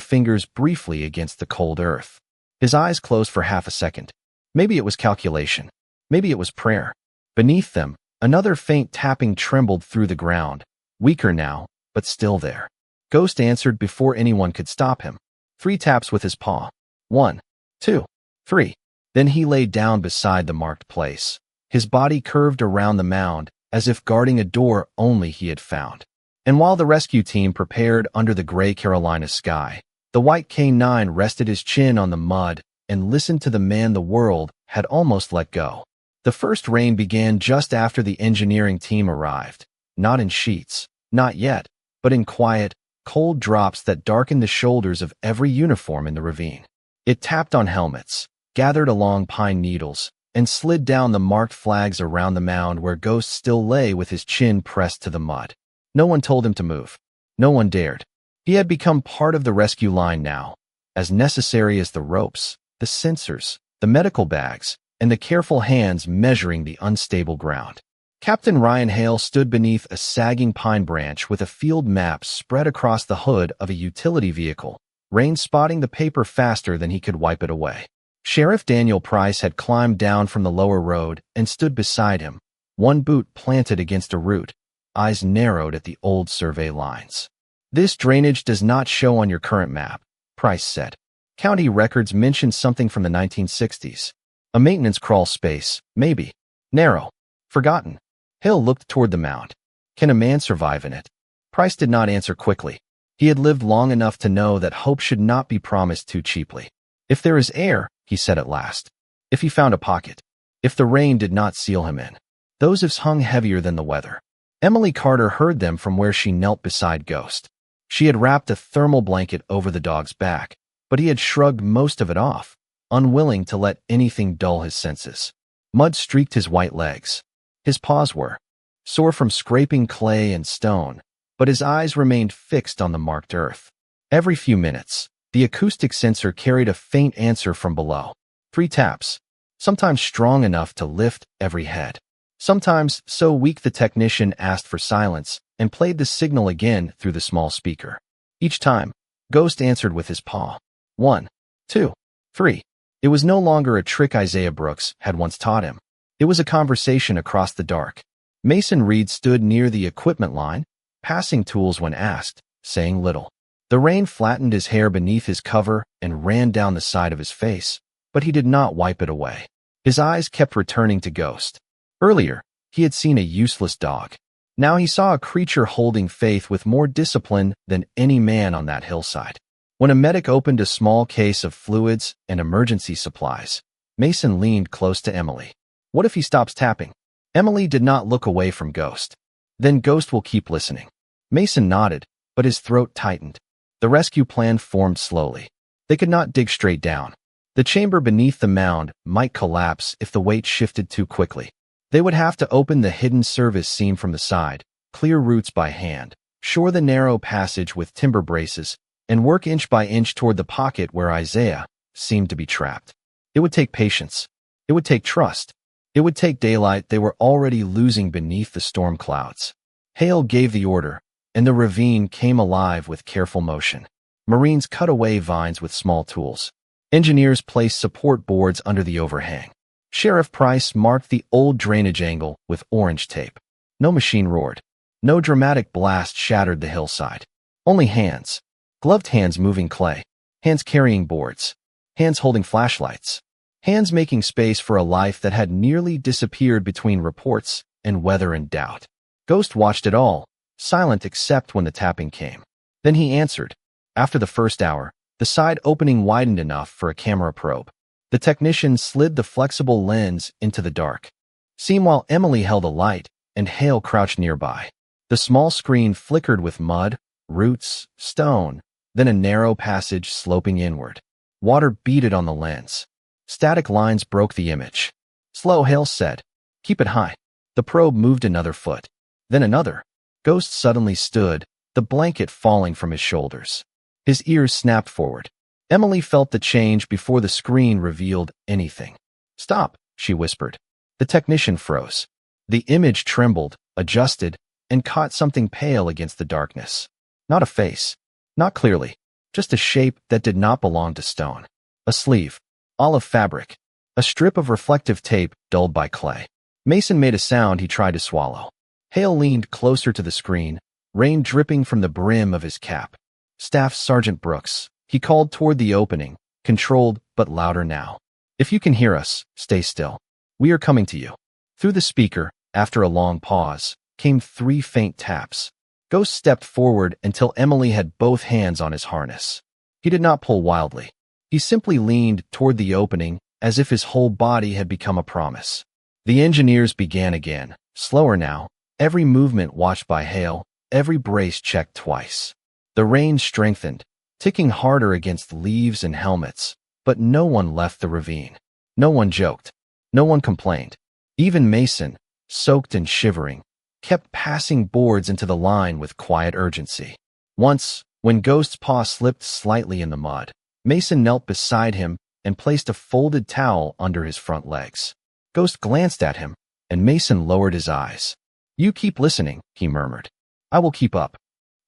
fingers briefly against the cold earth. His eyes closed for half a second. Maybe it was calculation. Maybe it was prayer. Beneath them, another faint tapping trembled through the ground, weaker now, but still there. Ghost answered before anyone could stop him. 3 taps with his paw. 1, 2, 3. Then he lay down beside the marked place, his body curved around the mound as if guarding a door only he had found. And while the rescue team prepared under the gray Carolina sky, the white K9 rested his chin on the mud and listened to the man the world had almost let go. The first rain began just after the engineering team arrived, not in sheets, not yet, but in quiet, cold drops that darkened the shoulders of every uniform in the ravine. It tapped on helmets, gathered along pine needles, and slid down the marked flags around the mound where Ghost still lay with his chin pressed to the mud. No one told him to move. No one dared. He had become part of the rescue line now, as necessary as the ropes, the sensors, the medical bags, and the careful hands measuring the unstable ground. Captain Ryan Hale stood beneath a sagging pine branch with a field map spread across the hood of a utility vehicle, rain spotting the paper faster than he could wipe it away. Sheriff Daniel Price had climbed down from the lower road and stood beside him, one boot planted against a root, eyes narrowed at the old survey lines. This drainage does not show on your current map, Price said. County records mention something from the 1960s. A maintenance crawl space, maybe. Narrow. Forgotten. Hill looked toward the mound. Can a man survive in it? Price did not answer quickly. He had lived long enough to know that hope should not be promised too cheaply. If there is air, he said at last. If he found a pocket. If the rain did not seal him in. Those ifs hung heavier than the weather. Emily Carter heard them from where she knelt beside Ghost. She had wrapped a thermal blanket over the dog's back, but he had shrugged most of it off, unwilling to let anything dull his senses. Mud streaked his white legs. His paws were sore from scraping clay and stone, but his eyes remained fixed on the marked earth. Every few minutes, the acoustic sensor carried a faint answer from below. 3 taps, sometimes strong enough to lift every head. Sometimes so weak the technician asked for silence and played the signal again through the small speaker. Each time, Ghost answered with his paw. 1, 2, 3. It was no longer a trick Isaiah Brooks had once taught him. It was a conversation across the dark. Mason Reed stood near the equipment line, passing tools when asked, saying little. The rain flattened his hair beneath his cover and ran down the side of his face, but he did not wipe it away. His eyes kept returning to Ghost. Earlier, he had seen a useless dog. Now he saw a creature holding faith with more discipline than any man on that hillside. When a medic opened a small case of fluids and emergency supplies, Mason leaned close to Emily. What if he stops tapping? Emily did not look away from Ghost. Then Ghost will keep listening. Mason nodded, but his throat tightened. The rescue plan formed slowly. They could not dig straight down. The chamber beneath the mound might collapse if the weight shifted too quickly. They would have to open the hidden service seam from the side, clear routes by hand, shore the narrow passage with timber braces, and work inch by inch toward the pocket where Isaiah seemed to be trapped. It would take patience. It would take trust. It would take daylight they were already losing beneath the storm clouds. Hale gave the order, and the ravine came alive with careful motion. Marines cut away vines with small tools. Engineers placed support boards under the overhang. Sheriff Price marked the old drainage angle with orange tape. No machine roared. No dramatic blast shattered the hillside. Only hands. Gloved hands moving clay. Hands carrying boards. Hands holding flashlights. Hands making space for a life that had nearly disappeared between reports and weather and doubt. Ghost watched it all, silent except when the tapping came. Then he answered. After the first hour, the side opening widened enough for a camera probe. The technician slid the flexible lens into the dark. Meanwhile, Emily held a light, and Hale crouched nearby. The small screen flickered with mud, roots, stone, then a narrow passage sloping inward. Water beaded on the lens. Static lines broke the image. Slow, Hale said. Keep it high. The probe moved another foot. Then another. Ghost suddenly stood, the blanket falling from his shoulders. His ears snapped forward. Emily felt the change before the screen revealed anything. Stop, she whispered. The technician froze. The image trembled, adjusted, and caught something pale against the darkness. Not a face. Not clearly. Just a shape that did not belong to stone. A sleeve. Olive fabric. A strip of reflective tape dulled by clay. Mason made a sound he tried to swallow. Hale leaned closer to the screen, rain dripping from the brim of his cap. Staff Sergeant Brooks, he called toward the opening, controlled but louder now. If you can hear us, stay still. We are coming to you. Through the speaker, after a long pause, came 3 faint taps. Ghost stepped forward until Emily had both hands on his harness. He did not pull wildly. He simply leaned toward the opening as if his whole body had become a promise. The engineers began again, slower now, every movement watched by Hale, every brace checked twice. The rain strengthened, ticking harder against leaves and helmets, but no one left the ravine. No one joked. No one complained. Even Mason, soaked and shivering, kept passing boards into the line with quiet urgency. Once, when Ghost's paw slipped slightly in the mud, Mason knelt beside him and placed a folded towel under his front legs. Ghost glanced at him, and Mason lowered his eyes. You keep listening, he murmured. I will keep up.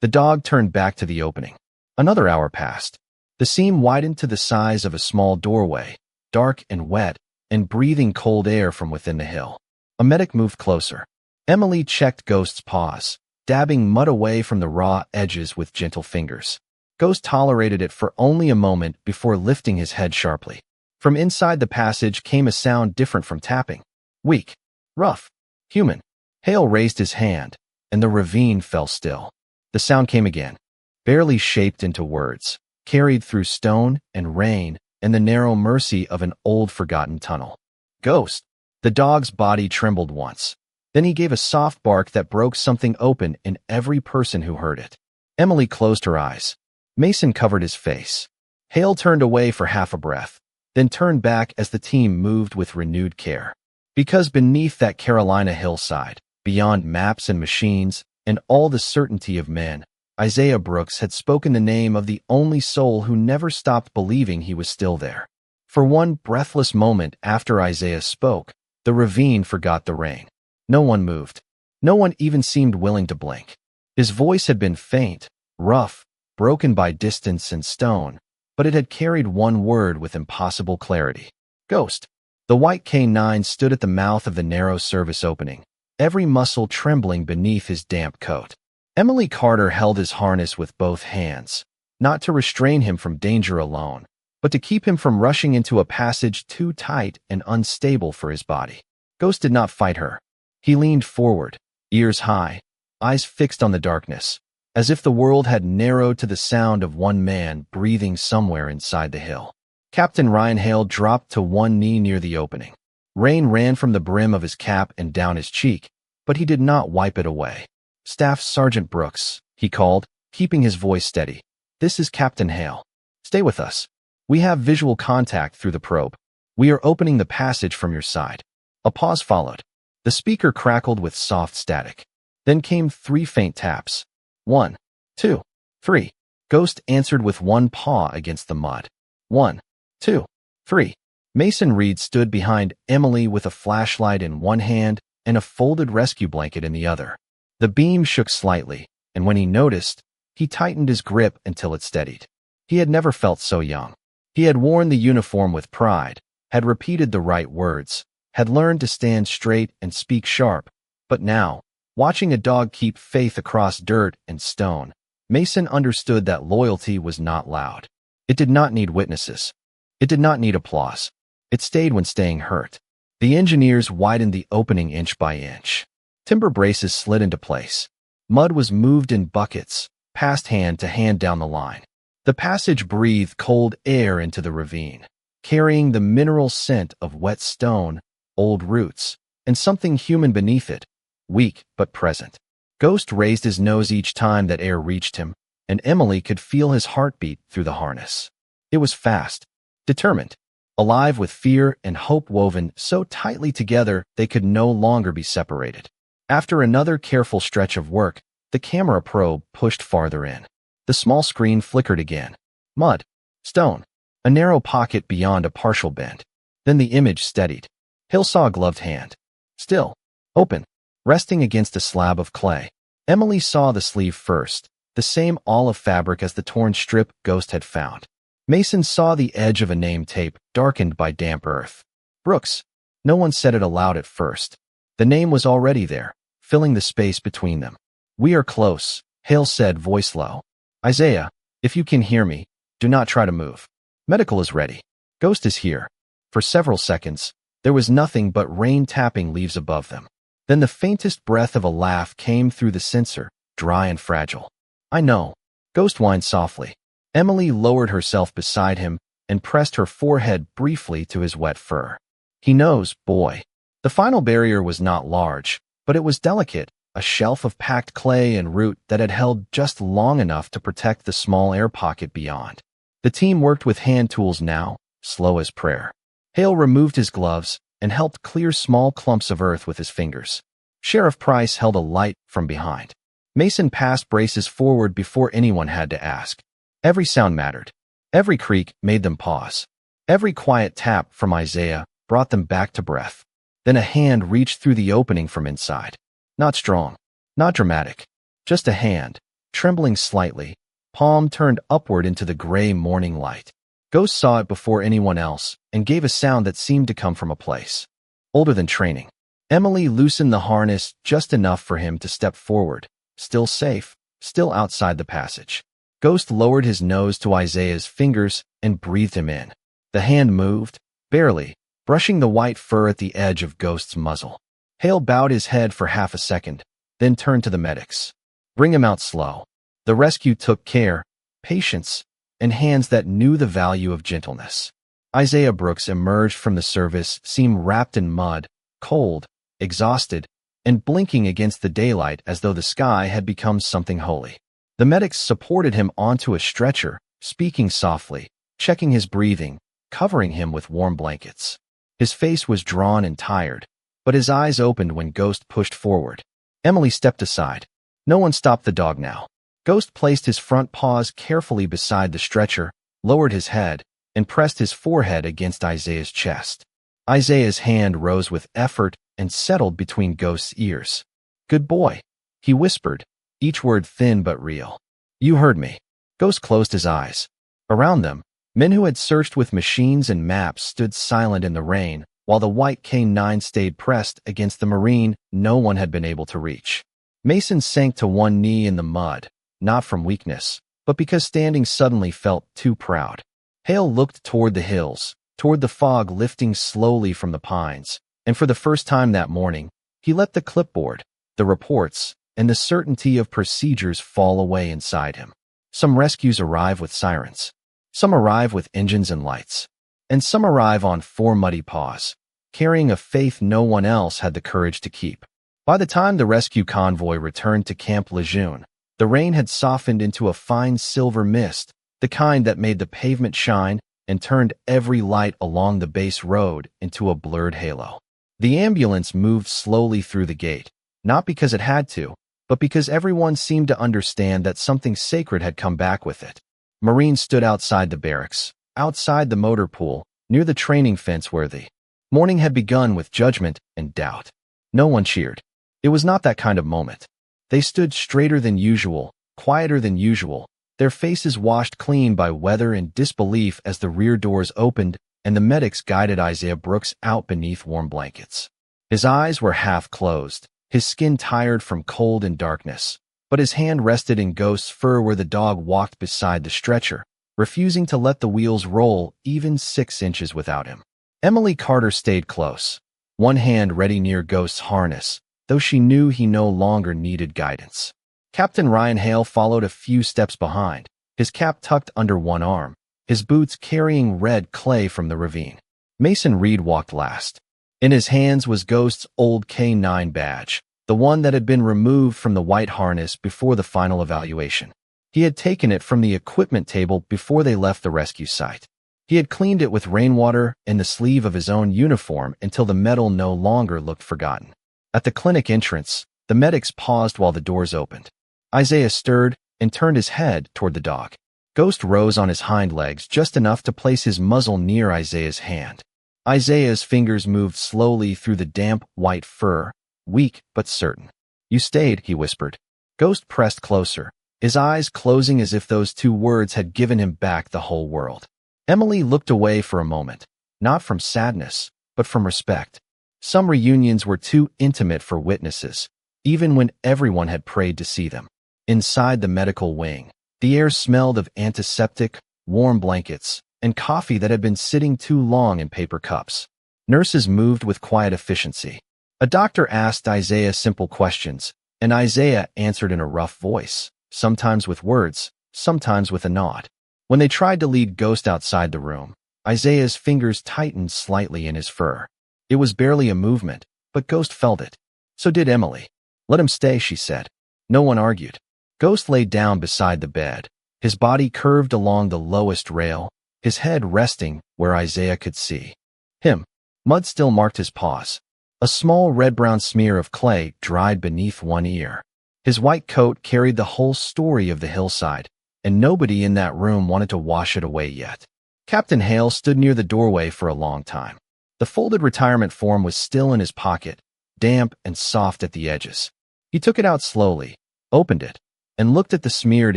The dog turned back to the opening. Another hour passed. The seam widened to the size of a small doorway, dark and wet, and breathing cold air from within the hill. A medic moved closer. Emily checked Ghost's paws, dabbing mud away from the raw edges with gentle fingers. Ghost tolerated it for only a moment before lifting his head sharply. From inside the passage came a sound different from tapping. Weak, rough, human. Hale raised his hand, and the ravine fell still. The sound came again, barely shaped into words, carried through stone and rain and the narrow mercy of an old forgotten tunnel. Ghost! The dog's body trembled once. Then he gave a soft bark that broke something open in every person who heard it. Emily closed her eyes. Mason covered his face. Hale turned away for half a breath, then turned back as the team moved with renewed care. Because beneath that Carolina hillside, beyond maps and machines, and all the certainty of men, Isaiah Brooks had spoken the name of the only soul who never stopped believing he was still there. For one breathless moment after Isaiah spoke, the ravine forgot the rain. No one moved. No one even seemed willing to blink. His voice had been faint, rough, broken by distance and stone, but it had carried one word with impossible clarity. Ghost. The white K9 stood at the mouth of the narrow service opening, every muscle trembling beneath his damp coat. Emily Carter held his harness with both hands, not to restrain him from danger alone, but to keep him from rushing into a passage too tight and unstable for his body. Ghost did not fight her. He leaned forward, ears high, eyes fixed on the darkness, as if the world had narrowed to the sound of one man breathing somewhere inside the hill. Captain Ryan Hale dropped to one knee near the opening. Rain ran from the brim of his cap and down his cheek, but he did not wipe it away. "Staff Sergeant Brooks," he called, keeping his voice steady. "This is Captain Hale. Stay with us. We have visual contact through the probe. We are opening the passage from your side." A pause followed. The speaker crackled with soft static. Then came 3 faint taps. 1, 2, 3. Ghost answered with one paw against the mud. 1, 2, 3. Mason Reed stood behind Emily with a flashlight in one hand and a folded rescue blanket in the other. The beam shook slightly, and when he noticed, he tightened his grip until it steadied. He had never felt so young. He had worn the uniform with pride, had repeated the right words, had learned to stand straight and speak sharp, but now, watching a dog keep faith across dirt and stone, Mason understood that loyalty was not loud. It did not need witnesses. It did not need applause. It stayed when staying hurt. The engineers widened the opening inch by inch. Timber braces slid into place. Mud was moved in buckets, passed hand to hand down the line. The passage breathed cold air into the ravine, carrying the mineral scent of wet stone, old roots, and something human beneath it, weak but present. Ghost raised his nose each time that air reached him, and Emily could feel his heartbeat through the harness. It was fast, determined, alive with fear and hope woven so tightly together they could no longer be separated. After another careful stretch of work, the camera probe pushed farther in. The small screen flickered again. Mud, stone, a narrow pocket beyond a partial bend. Then the image steadied. Hill saw a gloved hand. Still, open, resting against a slab of clay. Emily saw the sleeve first, the same olive fabric as the torn strip Ghost had found. Mason saw the edge of a name tape darkened by damp earth. Brooks. No one said it aloud at first. The name was already there, filling the space between them. "We are close," Hale said, voice low. "Isaiah, if you can hear me, do not try to move. Medical is ready. Ghost is here." For several seconds, there was nothing but rain tapping leaves above them. Then the faintest breath of a laugh came through the sensor, dry and fragile. "I know." Ghost whined softly. Emily lowered herself beside him and pressed her forehead briefly to his wet fur. "He knows, boy." The final barrier was not large, but it was delicate, a shelf of packed clay and root that had held just long enough to protect the small air pocket beyond. The team worked with hand tools now, slow as prayer. Hale removed his gloves and helped clear small clumps of earth with his fingers. Sheriff Price held a light from behind. Mason passed braces forward before anyone had to ask. Every sound mattered. Every creak made them pause. Every quiet tap from Isaiah brought them back to breath. Then a hand reached through the opening from inside. Not strong, not dramatic, just a hand, trembling slightly, palm turned upward into the gray morning light. Ghost saw it before anyone else and gave a sound that seemed to come from a place older than training. Emily loosened the harness just enough for him to step forward, still safe, still outside the passage. Ghost lowered his nose to Isaiah's fingers and breathed him in. The hand moved, barely, brushing the white fur at the edge of Ghost's muzzle. Hale bowed his head for half a second, then turned to the medics. "Bring him out slow." The rescue took care, patience, and hands that knew the value of gentleness. Isaiah Brooks emerged from the service, seemed wrapped in mud, cold, exhausted, and blinking against the daylight as though the sky had become something holy. The medics supported him onto a stretcher, speaking softly, checking his breathing, covering him with warm blankets. His face was drawn and tired, but his eyes opened when Ghost pushed forward. Emily stepped aside. No one stopped the dog now. Ghost placed his front paws carefully beside the stretcher, lowered his head, and pressed his forehead against Isaiah's chest. Isaiah's hand rose with effort and settled between Ghost's ears. "Good boy," he whispered, each word thin but real. "You heard me." Ghost closed his eyes. Around them, men who had searched with machines and maps stood silent in the rain, while the white K9 stayed pressed against the marine no one had been able to reach. Mason sank to one knee in the mud, not from weakness, but because standing suddenly felt too proud. Hale looked toward the hills, toward the fog lifting slowly from the pines, and for the first time that morning, he let the clipboard, the reports, and the certainty of procedures fall away inside him. Some rescues arrive with sirens. Some arrive with engines and lights. And some arrive on four muddy paws, carrying a faith no one else had the courage to keep. By the time the rescue convoy returned to Camp Lejeune, the rain had softened into a fine silver mist, the kind that made the pavement shine and turned every light along the base road into a blurred halo. The ambulance moved slowly through the gate, not because it had to, but because everyone seemed to understand that something sacred had come back with it. Marines stood outside the barracks, outside the motor pool, near the training fence where the morning had begun with judgment and doubt. No one cheered. It was not that kind of moment. They stood straighter than usual, quieter than usual, their faces washed clean by weather and disbelief as the rear doors opened and the medics guided Isaiah Brooks out beneath warm blankets. His eyes were half closed, his skin tired from cold and darkness, but his hand rested in Ghost's fur where the dog walked beside the stretcher, refusing to let the wheels roll even 6 inches without him. Emily Carter stayed close, one hand ready near Ghost's harness, though she knew he no longer needed guidance. Captain Ryan Hale followed a few steps behind, his cap tucked under one arm, his boots carrying red clay from the ravine. Mason Reed walked last. In his hands was Ghost's old K9 badge, the one that had been removed from the white harness before the final evaluation. He had taken it from the equipment table before they left the rescue site. He had cleaned it with rainwater and the sleeve of his own uniform until the metal no longer looked forgotten. At the clinic entrance, the medics paused while the doors opened. Isaiah stirred and turned his head toward the dog. Ghost rose on his hind legs just enough to place his muzzle near Isaiah's hand. Isaiah's fingers moved slowly through the damp, white fur, weak but certain. "You stayed," he whispered. Ghost pressed closer, his eyes closing as if those 2 words had given him back the whole world. Emily looked away for a moment, not from sadness, but from respect. Some reunions were too intimate for witnesses, even when everyone had prayed to see them. Inside the medical wing, the air smelled of antiseptic, warm blankets, and coffee that had been sitting too long in paper cups. Nurses moved with quiet efficiency. A doctor asked Isaiah simple questions, and Isaiah answered in a rough voice, sometimes with words, sometimes with a nod. When they tried to lead Ghost outside the room, Isaiah's fingers tightened slightly in his fur. It was barely a movement, but Ghost felt it. So did Emily. "Let him stay," she said. No one argued. Ghost lay down beside the bed, his body curved along the lowest rail, his head resting where Isaiah could see him. Mud still marked his paws. A small red-brown smear of clay dried beneath one ear. His white coat carried the whole story of the hillside, and nobody in that room wanted to wash it away yet. Captain Hale stood near the doorway for a long time. The folded retirement form was still in his pocket, damp and soft at the edges. He took it out slowly, opened it, and looked at the smeared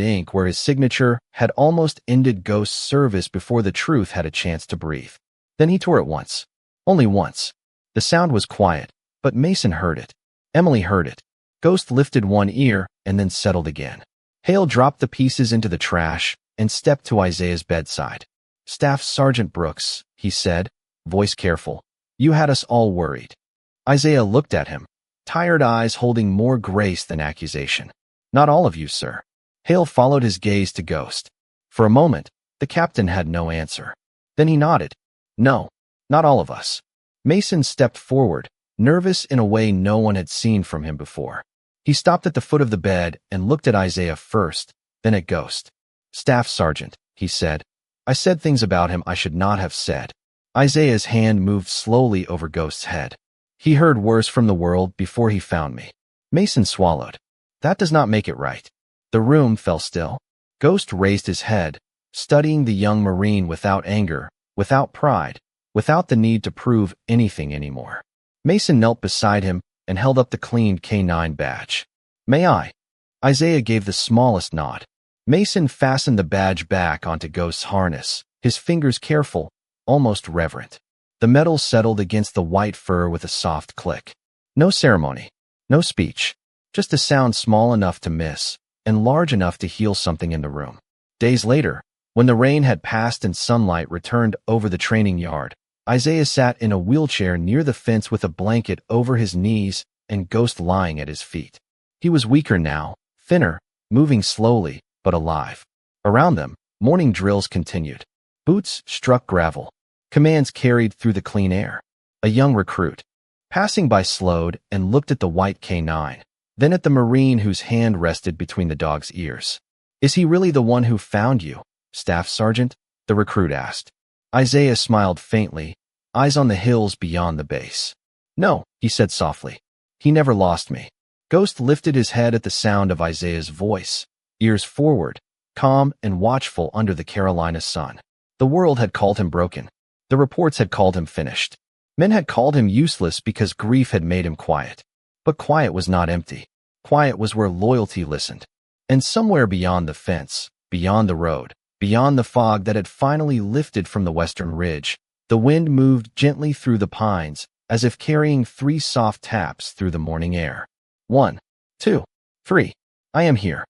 ink where his signature had almost ended Ghost's service before the truth had a chance to breathe. Then he tore it once. Only once. The sound was quiet, but Mason heard it. Emily heard it. Ghost lifted one ear and then settled again. Hale dropped the pieces into the trash and stepped to Isaiah's bedside. "Staff Sergeant Brooks," he said, voice careful, "you had us all worried." Isaiah looked at him, tired eyes holding more grace than accusation. "Not all of you, sir." Hale followed his gaze to Ghost. For a moment, the captain had no answer. Then he nodded. "No, not all of us." Mason stepped forward, nervous in a way no one had seen from him before. He stopped at the foot of the bed and looked at Isaiah first, then at Ghost. "Staff Sergeant," he said, "I said things about him I should not have said." Isaiah's hand moved slowly over Ghost's head. "He heard worse from the world before he found me." Mason swallowed. "That does not make it right." The room fell still. Ghost raised his head, studying the young Marine without anger, without pride, without the need to prove anything anymore. Mason knelt beside him and held up the cleaned K9 badge. "May I?" Isaiah gave the smallest nod. Mason fastened the badge back onto Ghost's harness, his fingers careful, almost reverent. The metal settled against the white fur with a soft click. No ceremony, no speech, just a sound small enough to miss and large enough to heal something in the room. Days later, when the rain had passed and sunlight returned over the training yard, Isaiah sat in a wheelchair near the fence with a blanket over his knees and Ghost lying at his feet. He was weaker now, thinner, moving slowly, but alive. Around them, morning drills continued. Boots struck gravel. Commands carried through the clean air. A young recruit, passing by, slowed and looked at the white K9, then at the Marine whose hand rested between the dog's ears. "Is he really the one who found you, Staff Sergeant?" the recruit asked. Isaiah smiled faintly, eyes on the hills beyond the base. "No," he said softly. "He never lost me." Ghost lifted his head at the sound of Isaiah's voice, ears forward, calm and watchful under the Carolina sun. The world had called him broken. The reports had called him finished. Men had called him useless because grief had made him quiet. But quiet was not empty. Quiet was where loyalty listened. And somewhere beyond the fence, beyond the road, beyond the fog that had finally lifted from the western ridge, the wind moved gently through the pines, as if carrying 3 soft taps through the morning air. 1, 2, 3. I am here.